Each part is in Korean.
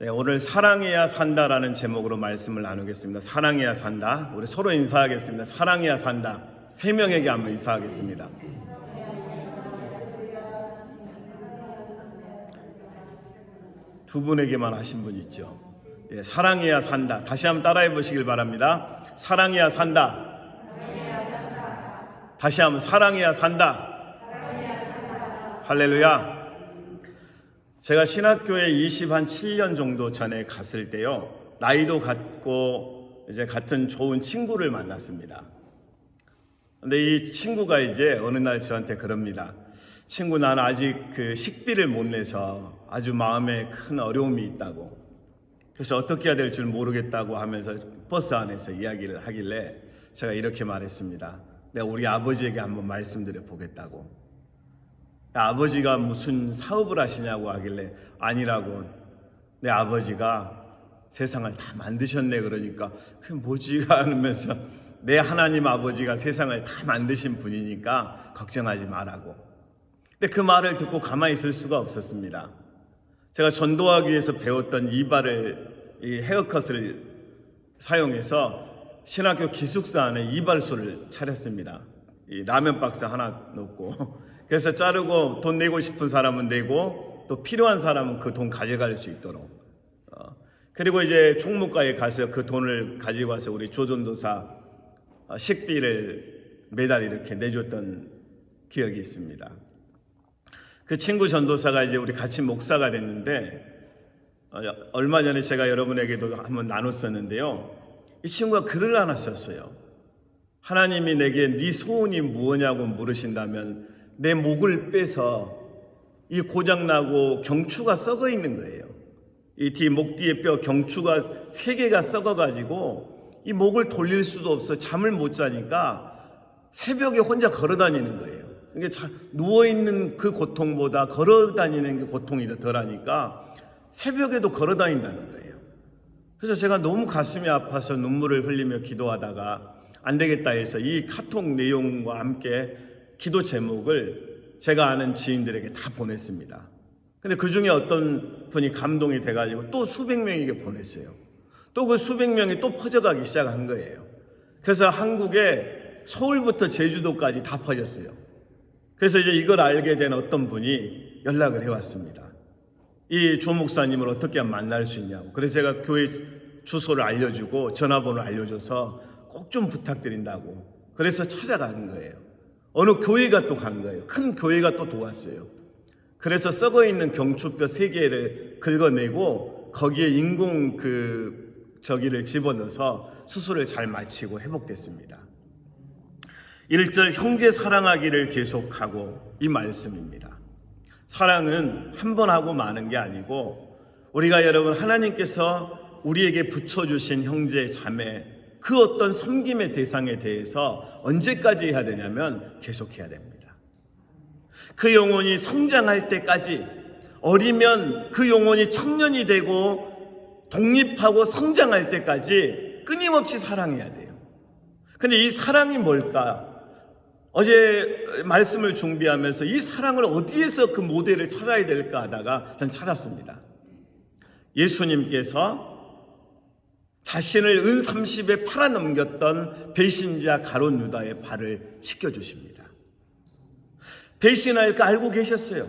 네, 오늘 사랑해야 산다라는 제목으로 말씀을 나누겠습니다. 사랑해야 산다. 우리 서로 인사하겠습니다. 사랑해야 산다. 세 명에게 한번 인사하겠습니다. 두 분에게만 하신 분 있죠. 예, 사랑해야 산다. 다시 한번 따라해 보시길 바랍니다. 사랑해야 산다. 다시 한번 사랑해야 산다. 할렐루야. 제가 신학교에 27년 정도 전에 갔을 때요, 나이도 같고 이제 같은 좋은 친구를 만났습니다. 근데 이 친구가 이제 어느 날 저한테 그럽니다. 친구, 나는 아직 그 식비를 못 내서 아주 마음에 큰 어려움이 있다고, 그래서 어떻게 해야 될 줄 모르겠다고 하면서 버스 안에서 이야기를 하길래 제가 이렇게 말했습니다. 내가 우리 아버지에게 한번 말씀드려 보겠다고. 아버지가 무슨 사업을 하시냐고 하길래 아니라고. 내 아버지가 세상을 다 만드셨네. 그러니까 그게 뭐지 하면서, 내 하나님 아버지가 세상을 다 만드신 분이니까 걱정하지 말라고. 근데 그 말을 듣고 가만히 있을 수가 없었습니다. 제가 전도하기 위해서 배웠던 이 헤어컷을 사용해서 신학교 기숙사 안에 이발소를 차렸습니다. 이 라면 박스 하나 놓고, 그래서 자르고 돈 내고 싶은 사람은 내고 또 필요한 사람은 그 돈 가져갈 수 있도록. 그리고 이제 총무과에 가서 그 돈을 가지고 와서 우리 조전도사 식비를 매달 이렇게 내줬던 기억이 있습니다. 그 친구 전도사가 이제 우리 같이 목사가 됐는데, 얼마 전에 제가 여러분에게도 한번 나눴었는데요, 이 친구가 글을 하나 썼어요. 하나님이 내게 네 소원이 무엇냐고 물으신다면 내 목을 빼서, 이 고장나고 경추가 썩어 있는 거예요. 이 목 뒤에 뼈 경추가 3개가 썩어가지고 이 목을 돌릴 수도 없어. 잠을 못 자니까 새벽에 혼자 걸어 다니는 거예요. 이게 누워있는 그 고통보다 걸어 다니는 게 고통이 더 덜하니까 새벽에도 걸어 다닌다는 거예요. 그래서 제가 너무 가슴이 아파서 눈물을 흘리며 기도하다가 안 되겠다 해서 이 카톡 내용과 함께 기도 제목을 제가 아는 지인들에게 다 보냈습니다. 근데 그 중에 어떤 분이 감동이 돼가지고 또 수백 명에게 보냈어요. 또 그 수백 명이 또 퍼져가기 시작한 거예요. 그래서 한국에 서울부터 제주도까지 다 퍼졌어요. 그래서 이제 이걸 알게 된 어떤 분이 연락을 해왔습니다. 이 조 목사님을 어떻게 하면 만날 수 있냐고. 그래서 제가 교회 주소를 알려주고 전화번호를 알려줘서 꼭 좀 부탁드린다고. 그래서 찾아간 거예요. 어느 교회가 또 간 거예요. 큰 교회가 또 도왔어요. 그래서 썩어있는 경추뼈 3개를 긁어내고 거기에 인공 저기를 집어넣어서 수술을 잘 마치고 회복됐습니다. 1절 형제 사랑하기를 계속하고, 이 말씀입니다. 사랑은 한 번 하고 마는 게 아니고, 우리가 여러분 하나님께서 우리에게 붙여주신 형제 자매, 그 어떤 섬김의 대상에 대해서 언제까지 해야 되냐면 계속해야 됩니다. 그 영혼이 성장할 때까지, 어리면 그 영혼이 청년이 되고 독립하고 성장할 때까지 끊임없이 사랑해야 돼요. 근데 이 사랑이 뭘까? 어제 말씀을 준비하면서 이 사랑을 어디에서 그 모델을 찾아야 될까 하다가 전 찾았습니다. 예수님께서 자신을 은 30에 팔아넘겼던 배신자 가룟 유다의 발을 씻겨주십니다. 배신할 거 알고 계셨어요.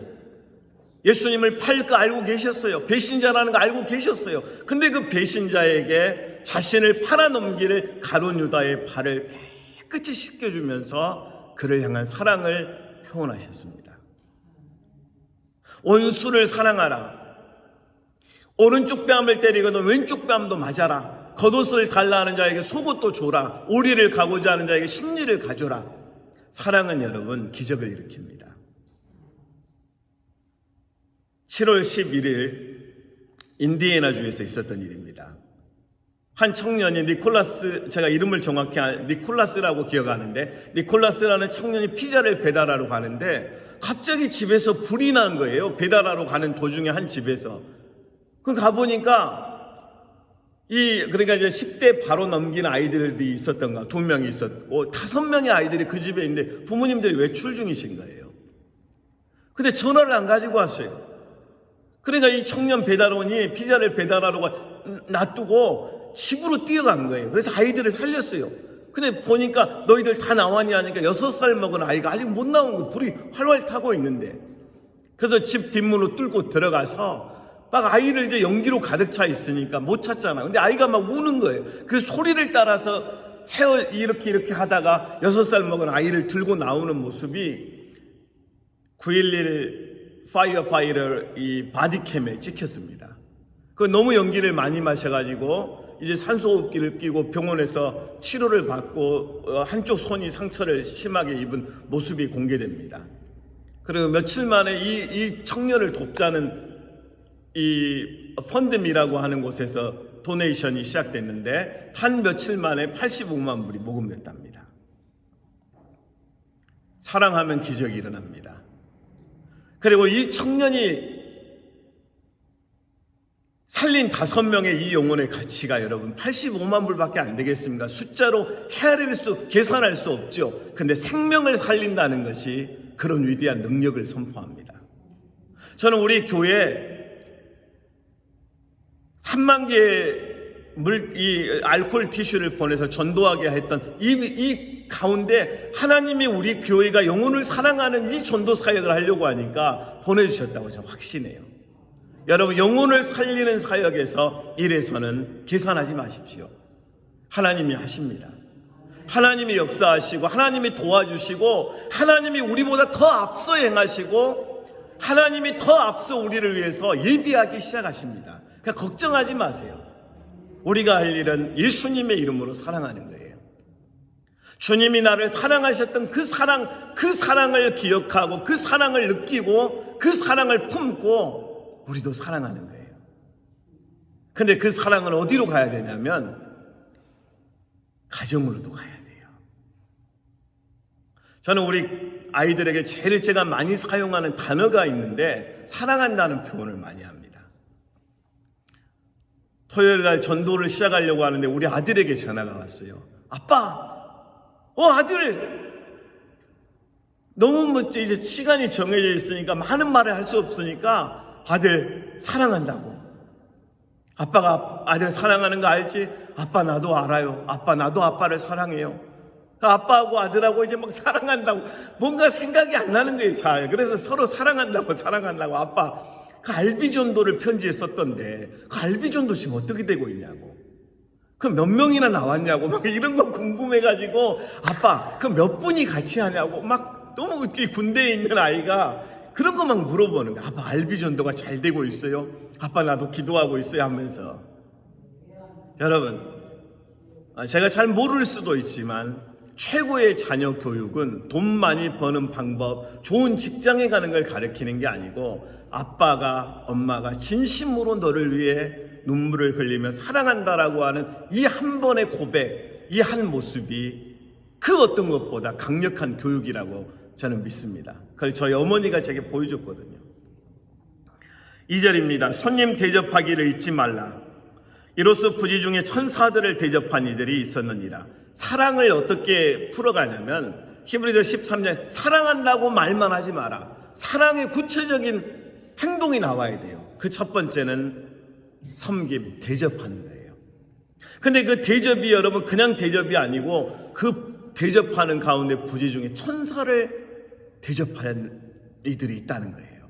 예수님을 팔 거 알고 계셨어요. 배신자라는 거 알고 계셨어요. 근데 그 배신자에게 자신을 팔아넘기를 가룟 유다의 발을 깨끗이 씻겨주면서 그를 향한 사랑을 표현하셨습니다. 원수를 사랑하라. 오른쪽 뺨을 때리거든 왼쪽 뺨도 맞아라. 겉옷을 달라 하는 자에게 속옷도 줘라. 오리를 가고자 하는 자에게 심리를 가져라. 사랑은 여러분 기적을 일으킵니다. 7월 11일 인디애나주에서 있었던 일입니다. 한 청년이 니콜라스, 제가 이름을 정확히 니콜라스라고 기억하는데, 니콜라스라는 청년이 피자를 배달하러 가는데 갑자기 집에서 불이 난 거예요. 배달하러 가는 도중에 한 집에서. 그 가보니까 그러니까 이제 10대 바로 넘긴 아이들이 있었던가, 2명이 있었고 5명의 아이들이 그 집에 있는데 부모님들이 외출 중이신 거예요. 근데 전화를 안 가지고 왔어요. 그러니까 이 청년 배달원이 피자를 배달하러 놔두고 집으로 뛰어간 거예요. 그래서 아이들을 살렸어요. 근데 보니까 너희들 다 나왔냐 하니까 6살 먹은 아이가 아직 못 나온 거예요. 불이 활활 타고 있는데. 그래서 집 뒷문으로 뚫고 들어가서 막 아이를 이제 연기로 가득 차 있으니까 못 찾잖아. 근데 아이가 막 우는 거예요. 그 소리를 따라서 이렇게 하다가 6살 먹은 아이를 들고 나오는 모습이 9.11 파이어 이 바디캠에 찍혔습니다. 그 너무 연기를 많이 마셔가지고 이제 산소호흡기를 끼고 병원에서 치료를 받고 한쪽 손이 상처를 심하게 입은 모습이 공개됩니다. 그리고 며칠 만에 이 청년을 돕자는 이 펀드미라고 하는 곳에서 도네이션이 시작됐는데 한 며칠 만에 85만 불이 모금됐답니다. 사랑하면 기적이 일어납니다. 그리고 이 청년이 살린 5명의 이 영혼의 가치가 여러분 85만 불밖에 안 되겠습니까? 숫자로 계산할 수 없죠. 근데 생명을 살린다는 것이 그런 위대한 능력을 선포합니다. 저는 우리 교회 3만 개의 이 알코올 티슈를 보내서 전도하게 했던 이 가운데 하나님이 우리 교회가 영혼을 사랑하는 이 전도 사역을 하려고 하니까 보내주셨다고 저는 확신해요. 여러분, 영혼을 살리는 사역에서 일에서는 계산하지 마십시오. 하나님이 하십니다. 하나님이 역사하시고 하나님이 도와주시고 하나님이 우리보다 더 앞서 행하시고 하나님이 더 앞서 우리를 위해서 예비하기 시작하십니다. 그러니까 걱정하지 마세요. 우리가 할 일은 예수님의 이름으로 사랑하는 거예요. 주님이 나를 사랑하셨던 그 사랑을 기억하고 그 사랑을 느끼고 그 사랑을 품고 우리도 사랑하는 거예요. 근데 그 사랑은 어디로 가야 되냐면 가정으로도 가야 돼요. 저는 우리 아이들에게 제일 제가 많이 사용하는 단어가 있는데 사랑한다는 표현을 많이 합니다. 토요일날 전도를 시작하려고 하는데 우리 아들에게 전화가 왔어요. 아빠, 아들, 너무 이제 시간이 정해져 있으니까 많은 말을 할 수 없으니까 아들 사랑한다고. 아빠가 아들 사랑하는 거 알지? 아빠 나도 알아요. 아빠 나도 아빠를 사랑해요. 아빠하고 아들하고 이제 막 사랑한다고 뭔가 생각이 안 나는 거예요. 잘. 그래서 서로 사랑한다고 아빠 그 알비전도를 편지에 썼던데 그 알비전도 지금 어떻게 되고 있냐고. 그럼 몇 명이나 나왔냐고 막 이런 거 궁금해가지고 아빠 그 몇 분이 같이 하냐고 막 너무 군대에 있는 아이가 그런 거 막 물어보는 거야. 아빠 알비전도가 잘 되고 있어요? 아빠 나도 기도하고 있어요 하면서. 여러분, 제가 잘 모를 수도 있지만 최고의 자녀 교육은 돈 많이 버는 방법, 좋은 직장에 가는 걸 가르치는 게 아니고 아빠가 엄마가 진심으로 너를 위해 눈물을 흘리며 사랑한다라고 하는 이 한 번의 고백, 이 한 모습이 그 어떤 것보다 강력한 교육이라고 저는 믿습니다. 그걸 저희 어머니가 제게 보여줬거든요. 2절입니다. 손님 대접하기를 잊지 말라. 이로써 부지 중에 천사들을 대접한 이들이 있었느니라. 사랑을 어떻게 풀어가냐면 히브리서 13장 사랑한다고 말만 하지 마라. 사랑의 구체적인 행동이 나와야 돼요. 그 첫 번째는 섬김, 대접하는 거예요. 근데 그 대접이 여러분 그냥 대접이 아니고 그 대접하는 가운데 부지 중에 천사를 대접하는 이들이 있다는 거예요.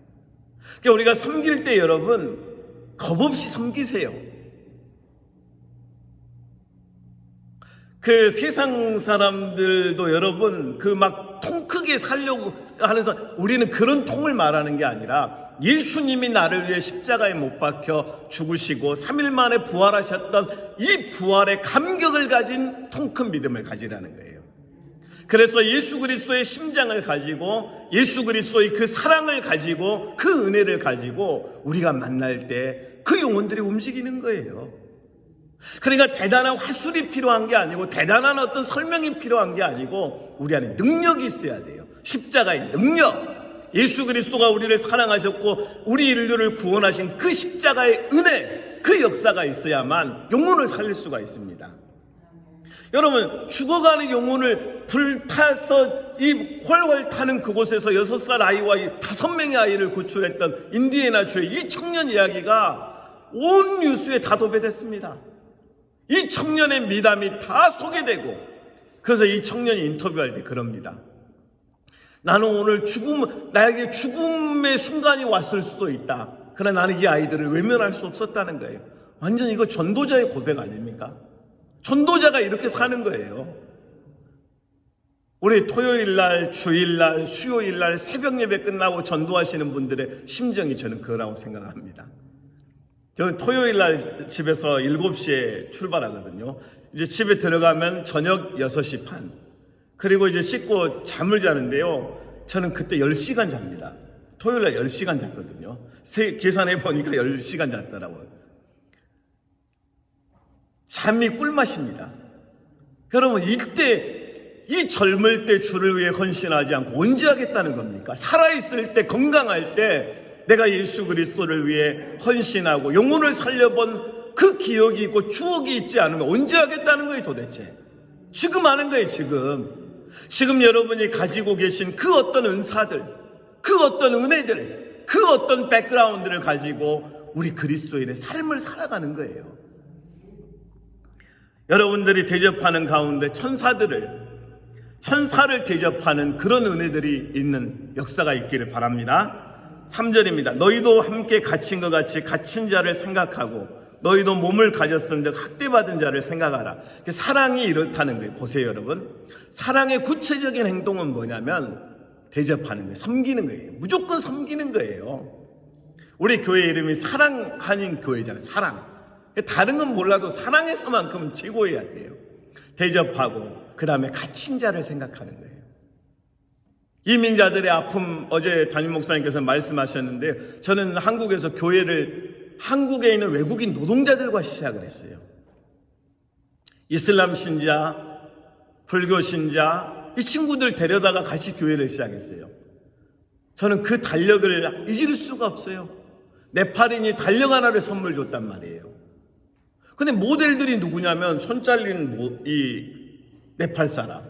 그러니까 우리가 섬길 때 여러분 겁없이 섬기세요. 그 세상 사람들도 여러분 그 막 통 크게 살려고 하는 사람, 우리는 그런 통을 말하는 게 아니라 예수님이 나를 위해 십자가에 못 박혀 죽으시고 3일 만에 부활하셨던 이 부활의 감격을 가진 통 큰 믿음을 가지라는 거예요. 그래서 예수 그리스도의 심장을 가지고 예수 그리스도의 그 사랑을 가지고 그 은혜를 가지고 우리가 만날 때 그 영혼들이 움직이는 거예요. 그러니까 대단한 화술이 필요한 게 아니고 대단한 어떤 설명이 필요한 게 아니고 우리 안에 능력이 있어야 돼요. 십자가의 능력, 예수 그리스도가 우리를 사랑하셨고 우리 인류를 구원하신 그 십자가의 은혜, 그 역사가 있어야만 영혼을 살릴 수가 있습니다. 여러분, 죽어가는 영혼을 불타서 이 훨훨 타는 그곳에서 6살 아이와 5명의 아이를 구출했던 인디애나주의 이 청년 이야기가 온 뉴스에 다 도배됐습니다. 이 청년의 미담이 다 소개되고, 그래서 이 청년이 인터뷰할 때 그럽니다. 나는 오늘 나에게 죽음의 순간이 왔을 수도 있다. 그러나 나는 이 아이들을 외면할 수 없었다는 거예요. 완전 이거 전도자의 고백 아닙니까? 전도자가 이렇게 사는 거예요. 우리 토요일날, 주일날, 수요일날 새벽 예배 끝나고 전도하시는 분들의 심정이 저는 그거라고 생각합니다. 저는 토요일날 집에서 7시에 출발하거든요. 이제 집에 들어가면 저녁 6시 반. 그리고 이제 씻고 잠을 자는데요. 저는 그때 10시간 잡니다. 토요일날 10시간 잤거든요. 계산해 보니까 10시간 잤더라고요. 잠이 꿀맛입니다. 여러분, 이때 이 젊을 때 주를 위해 헌신하지 않고 언제 하겠다는 겁니까? 살아있을 때, 건강할 때 내가 예수 그리스도를 위해 헌신하고 영혼을 살려본 그 기억이 있고 추억이 있지 않으면 언제 하겠다는 거예요 도대체? 지금 하는 거예요. 지금 여러분이 가지고 계신 그 어떤 은사들, 그 어떤 은혜들, 그 어떤 백그라운드를 가지고 우리 그리스도인의 삶을 살아가는 거예요. 여러분들이 대접하는 가운데 천사를 대접하는 그런 은혜들이 있는 역사가 있기를 바랍니다. 3절입니다. 너희도 함께 갇힌 것 같이 갇힌 자를 생각하고 너희도 몸을 가졌은즉 학대받은 자를 생각하라. 사랑이 이렇다는 거예요. 보세요 여러분. 사랑의 구체적인 행동은 뭐냐면 대접하는 거예요. 섬기는 거예요. 무조건 섬기는 거예요. 우리 교회 이름이 사랑하는 교회잖아요. 사랑. 다른 건 몰라도 사랑에서만큼 최고해야 돼요. 대접하고 그 다음에 갇힌 자를 생각하는 거예요. 이민자들의 아픔, 어제 담임 목사님께서 말씀하셨는데 저는 한국에서 한국에 있는 외국인 노동자들과 시작을 했어요. 이슬람 신자, 불교 신자, 이 친구들 데려다가 같이 교회를 시작했어요. 저는 그 달력을 잊을 수가 없어요. 네팔인이 달력 하나를 선물 줬단 말이에요. 근데 모델들이 누구냐면 손 잘린 이 네팔 사람,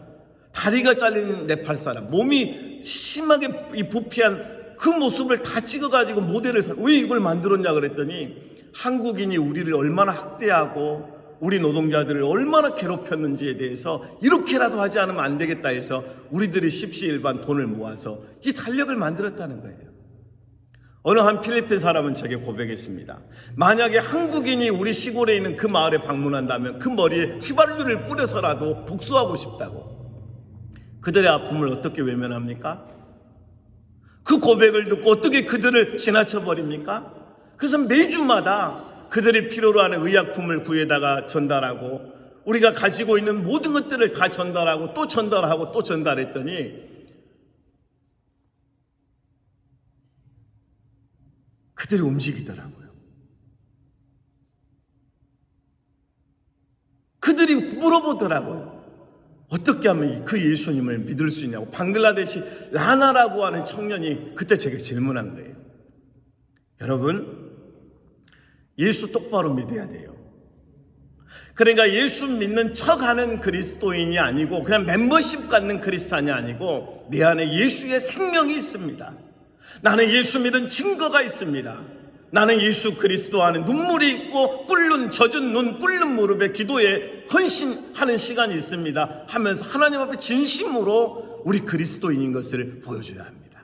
다리가 잘린 네팔 사람, 몸이 심하게 이 부피한 그 모습을 다 찍어가지고 왜 이걸 만들었냐 그랬더니 한국인이 우리를 얼마나 학대하고 우리 노동자들을 얼마나 괴롭혔는지에 대해서 이렇게라도 하지 않으면 안 되겠다 해서 우리들이 십시일반 돈을 모아서 이 달력을 만들었다는 거예요. 어느 한 필리핀 사람은 제게 고백했습니다. 만약에 한국인이 우리 시골에 있는 그 마을에 방문한다면 그 머리에 휘발유를 뿌려서라도 복수하고 싶다고. 그들의 아픔을 어떻게 외면합니까? 그 고백을 듣고 어떻게 그들을 지나쳐버립니까? 그래서 매주마다 그들이 필요로 하는 의약품을 구해다가 전달하고 우리가 가지고 있는 모든 것들을 다 전달하고 또 전달하고 또 전달했더니 그들이 움직이더라고요. 그들이 물어보더라고요. 어떻게 하면 그 예수님을 믿을 수 있냐고. 방글라데시 라나라고 하는 청년이 그때 제게 질문한 거예요. 여러분, 예수 똑바로 믿어야 돼요. 그러니까 예수 믿는 척하는 그리스도인이 아니고 그냥 멤버십 갖는 크리스찬이 아니고 내 안에 예수의 생명이 있습니다. 나는 예수 믿은 증거가 있습니다. 나는 예수 그리스도 안에 눈물이 있고 꿇는 젖은 눈, 꿇는 무릎에 기도에 헌신하는 시간이 있습니다 하면서 하나님 앞에 진심으로 우리 그리스도인인 것을 보여줘야 합니다.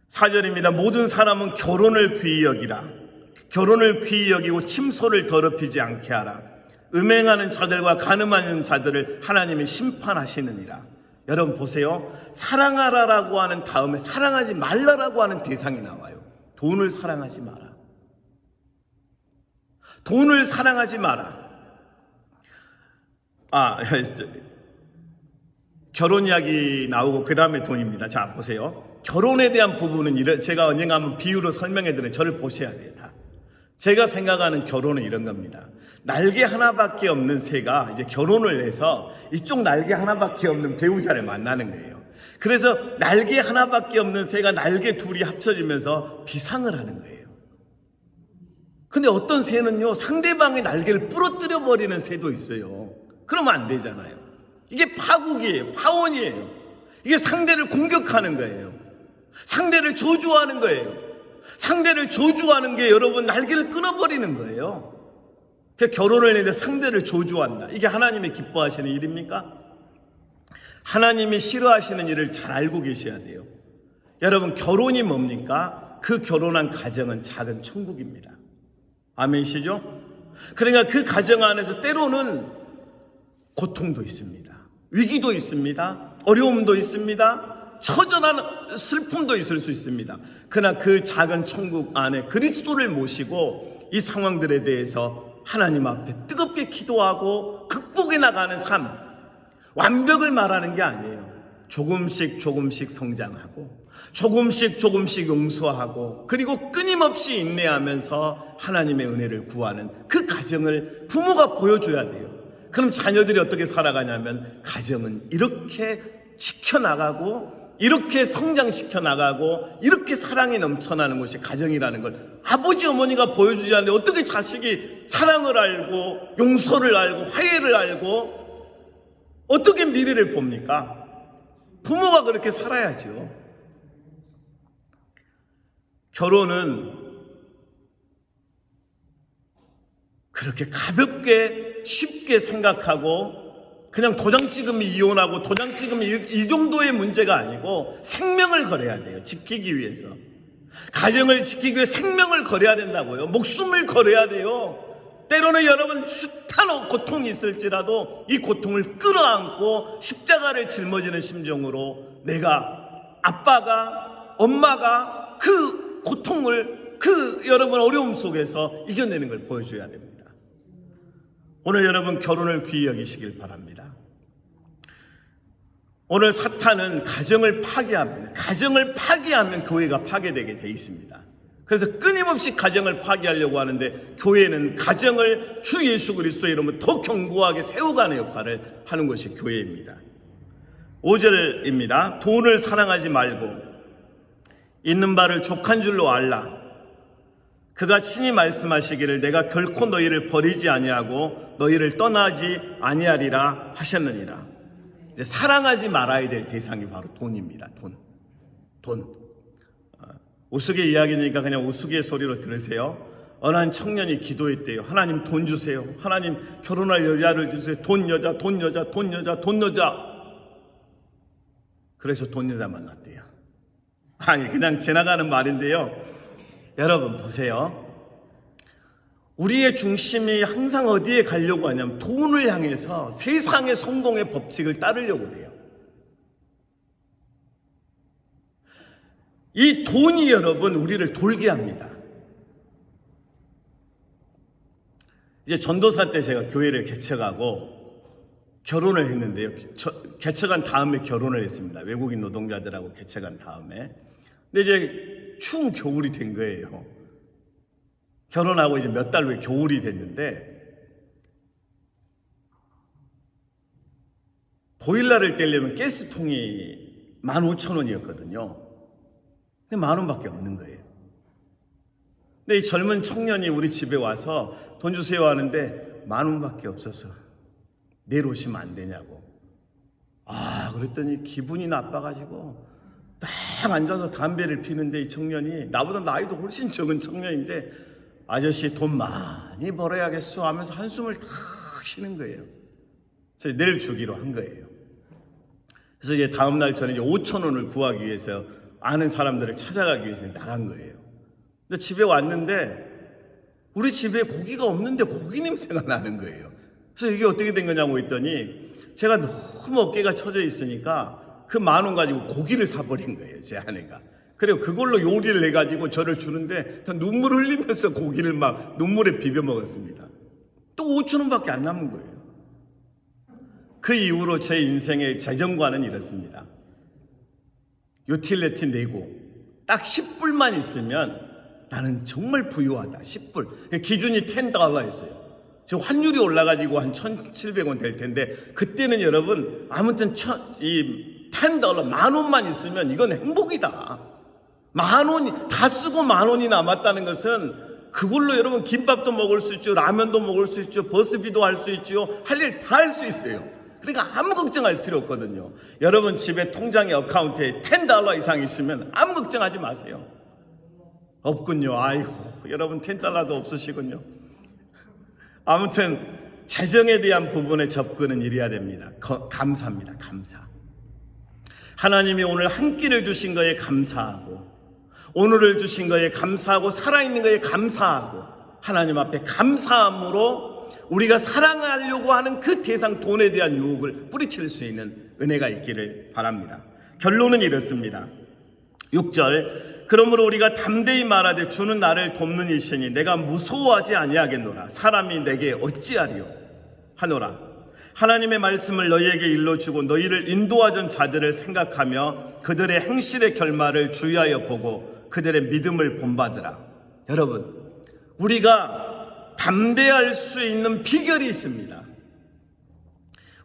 4절입니다. 모든 사람은 결혼을 귀히 여기라. 결혼을 귀히 여기고 침소를 더럽히지 않게 하라. 음행하는 자들과 간음하는 자들을 하나님이 심판하시느니라. 여러분 보세요. 사랑하라라고 하는 다음에 사랑하지 말라라고 하는 대상이 나와요. 돈을 사랑하지 마라. 돈을 사랑하지 마라. 결혼 이야기 나오고 그 다음에 돈입니다. 자 보세요. 결혼에 대한 부분은 제가 언젠가 한번 비유로 설명해 드려요. 저를 보셔야 돼요. 다. 제가 생각하는 결혼은 이런 겁니다. 날개 하나밖에 없는 새가 이제 결혼을 해서 이쪽 날개 하나밖에 없는 배우자를 만나는 거예요. 그래서 날개 하나밖에 없는 새가 날개 둘이 합쳐지면서 비상을 하는 거예요. 근데 어떤 새는요, 상대방의 날개를 부러뜨려 버리는 새도 있어요. 그러면 안 되잖아요. 이게 파국이에요. 파원이에요. 이게 상대를 공격하는 거예요. 상대를 저주하는 거예요. 상대를 저주하는 게 여러분 날개를 끊어버리는 거예요. 결혼을 했는데 상대를 저주한다. 이게 하나님이 기뻐하시는 일입니까? 하나님이 싫어하시는 일을 잘 알고 계셔야 돼요. 여러분, 결혼이 뭡니까? 그 결혼한 가정은 작은 천국입니다. 아멘이시죠? 그러니까 그 가정 안에서 때로는 고통도 있습니다. 위기도 있습니다. 어려움도 있습니다. 처절한 슬픔도 있을 수 있습니다. 그러나 그 작은 천국 안에 그리스도를 모시고 이 상황들에 대해서 하나님 앞에 뜨겁게 기도하고 극복해 나가는 삶, 완벽을 말하는 게 아니에요. 조금씩 성장하고 조금씩 용서하고 그리고 끊임없이 인내하면서 하나님의 은혜를 구하는 그 가정을 부모가 보여줘야 돼요. 그럼 자녀들이 어떻게 살아가냐면 가정은 이렇게 지켜나가고 이렇게 성장시켜 나가고 이렇게 사랑이 넘쳐나는 것이 가정이라는 걸 아버지 어머니가 보여주지 않는데 어떻게 자식이 사랑을 알고 용서를 알고 화해를 알고 어떻게 미래를 봅니까? 부모가 그렇게 살아야죠. 결혼은 그렇게 가볍게 쉽게 생각하고 그냥 도장 찍으면 이혼하고 도장 찍으면 이 정도의 문제가 아니고 생명을 걸어야 돼요. 지키기 위해서. 가정을 지키기 위해 생명을 걸어야 된다고요. 목숨을 걸어야 돼요. 때로는 여러분 숱한 고통이 있을지라도 이 고통을 끌어안고 십자가를 짊어지는 심정으로 내가 아빠가 엄마가 그 고통을 그 여러분 어려움 속에서 이겨내는 걸 보여줘야 됩니다. 오늘 여러분 결혼을 귀히 여기시길 바랍니다. 오늘 사탄은 가정을 파괴합니다. 가정을 파괴하면 교회가 파괴되게 돼 있습니다. 그래서 끊임없이 가정을 파괴하려고 하는데 교회는 가정을 주 예수 그리스도의 이름으로 더 견고하게 세워가는 역할을 하는 것이 교회입니다. 5절입니다. 돈을 사랑하지 말고 있는 바를 족한 줄로 알라. 그가 친히 말씀하시기를 내가 결코 너희를 버리지 아니하고 너희를 떠나지 아니하리라 하셨느니라. 이제 사랑하지 말아야 될 대상이 바로 돈입니다. 돈. 우스개 이야기니까 그냥 우스개 소리로 들으세요. 어느 한 청년이 기도했대요. 하나님 돈 주세요. 하나님 결혼할 여자를 주세요. 돈 여자. 그래서 돈 여자 만났대요. 아니 그냥 지나가는 말인데요. 여러분 보세요. 우리의 중심이 항상 어디에 가려고 하냐면 돈을 향해서 세상의 성공의 법칙을 따르려고 해요. 이 돈이 여러분 우리를 돌게 합니다. 이제 전도사 때 제가 교회를 개척하고 결혼을 했는데요. 개척한 다음에 결혼을 했습니다. 외국인 노동자들하고 개척한 다음에. 근데 이제 추운 겨울이 된 거예요. 결혼하고 이제 몇 달 후에 겨울이 됐는데 보일러를 떼려면 가스통이 15,000원이었거든요. 근데 10,000원밖에 없는 거예요. 근데 이 젊은 청년이 우리 집에 와서 돈 주세요 하는데 10,000원밖에 없어서 내일 오시면 안 되냐고. 그랬더니 기분이 나빠가지고 딱 앉아서 담배를 피는데 이 청년이 나보다 나이도 훨씬 적은 청년인데 아저씨 돈 많이 벌어야겠어 하면서 한숨을 탁 쉬는 거예요. 그래서 내일 주기로 한 거예요. 그래서 이제 다음날 저는 이제 5,000원을 구하기 위해서 아는 사람들을 찾아가기 위해서 나간 거예요. 근데 집에 왔는데 우리 집에 고기가 없는데 고기 냄새가 나는 거예요. 그래서 이게 어떻게 된 거냐고 했더니 제가 너무 어깨가 처져 있으니까 그 10,000원 가지고 고기를 사버린 거예요. 제 아내가. 그리고 그걸로 요리를 해가지고 저를 주는데 눈물 흘리면서 고기를 막 눈물에 비벼 먹었습니다. 또 5,000원밖에 안 남은 거예요. 그 이후로 제 인생의 재정관은 이렇습니다. 유틸리티 내고 딱 10불만 있으면 나는 정말 부유하다. 10불. 기준이 $10였어요. 지금 환율이 올라가지고 한 1,700원 될 텐데 그때는 여러분 아무튼 $10, 10,000원만 있으면 이건 행복이다. 10,000원이 다 쓰고 10,000원이 남았다는 것은 그걸로 여러분 김밥도 먹을 수 있죠, 라면도 먹을 수 있죠, 버스비도 할 수 있죠, 할 일 다 할 수 있어요. 그러니까 아무 걱정할 필요 없거든요. 여러분 집에 통장에 어카운트에 $10 이상 있으면 아무 걱정하지 마세요. 없군요. 아이고, 여러분 $10도 없으시군요. 아무튼 재정에 대한 부분의 접근은 이래야 됩니다. 감사합니다. 감사. 하나님이 오늘 한 끼를 주신 거에 감사하고, 오늘을 주신 거에 감사하고, 살아있는 거에 감사하고, 하나님 앞에 감사함으로 우리가 사랑하려고 하는 그 대상 돈에 대한 유혹을 뿌리칠 수 있는 은혜가 있기를 바랍니다. 결론은 이렇습니다. 6절, 그러므로 우리가 담대히 말하되 주는 나를 돕는 이시니 내가 무서워하지 아니하겠노라. 사람이 내게 어찌하리요 하노라. 하나님의 말씀을 너희에게 일러주고 너희를 인도하던 자들을 생각하며 그들의 행실의 결말을 주의하여 보고 그들의 믿음을 본받으라. 여러분, 우리가 담대할 수 있는 비결이 있습니다.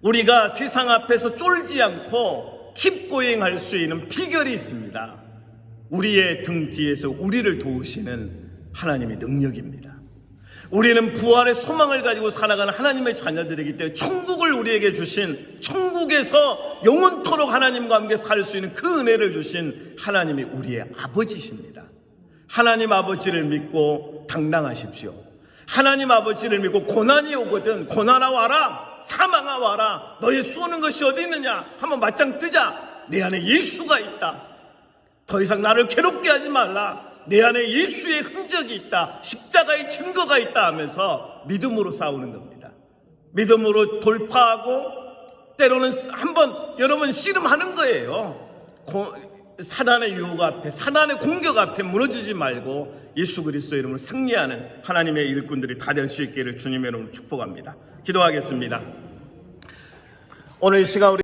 우리가 세상 앞에서 쫄지 않고 킵고잉 할 수 있는 비결이 있습니다. 우리의 등 뒤에서 우리를 도우시는 하나님의 능력입니다. 우리는 부활의 소망을 가지고 살아가는 하나님의 자녀들이기 때문에 천국을 우리에게 주신, 천국에서 영원토록 하나님과 함께 살 수 있는 그 은혜를 주신 하나님이 우리의 아버지십니다. 하나님 아버지를 믿고 당당하십시오. 하나님 아버지를 믿고 고난이 오거든 고난아 와라, 사망아 와라, 너희 쏘는 것이 어디 있느냐, 한번 맞짱 뜨자. 내 안에 예수가 있다. 더 이상 나를 괴롭게 하지 말라. 내 안에 예수의 흔적이 있다, 십자가의 증거가 있다 하면서 믿음으로 싸우는 겁니다. 믿음으로 돌파하고, 때로는 한번 여러분 씨름하는 거예요. 사단의 유혹 앞에, 사단의 공격 앞에 무너지지 말고 예수 그리스도 이름으로 승리하는 하나님의 일꾼들이 다 될 수 있기를 주님의 이름으로 축복합니다. 기도하겠습니다. 오늘 이 시간 우리